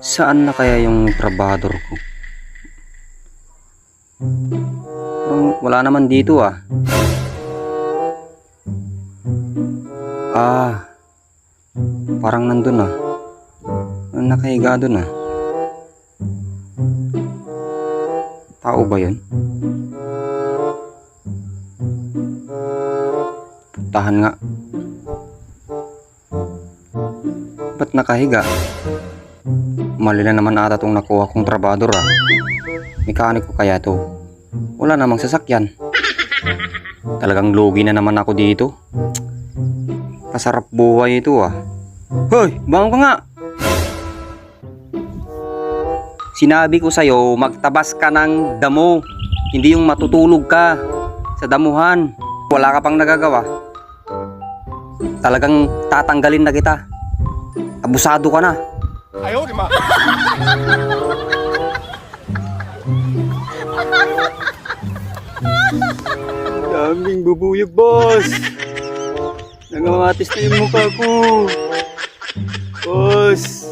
Saan na kaya yung trabador ko? Parang wala naman dito ah. Parang nandun ah. Nakahiga dun ah. Tao ba yun? Puntahan nga. Ba't nakahiga? Mali na naman ata tong nakuha kong trabador ah. Mekaniko kaya to? Wala namang sasakyan. Talagang lugi na naman ako dito. Kasarap buhay ito ah. Hoy! Bangon ka nga! Sinabi ko sa'yo, magtabas ka ng damo. Hindi yung matutulog ka sa damuhan. Wala ka pang nagagawa. Talagang tatanggalin na kita. Abusado ka na. Ayaw, di ma. Daming bubuyog, boss. Nangangatis na yung mukha ko. Boss.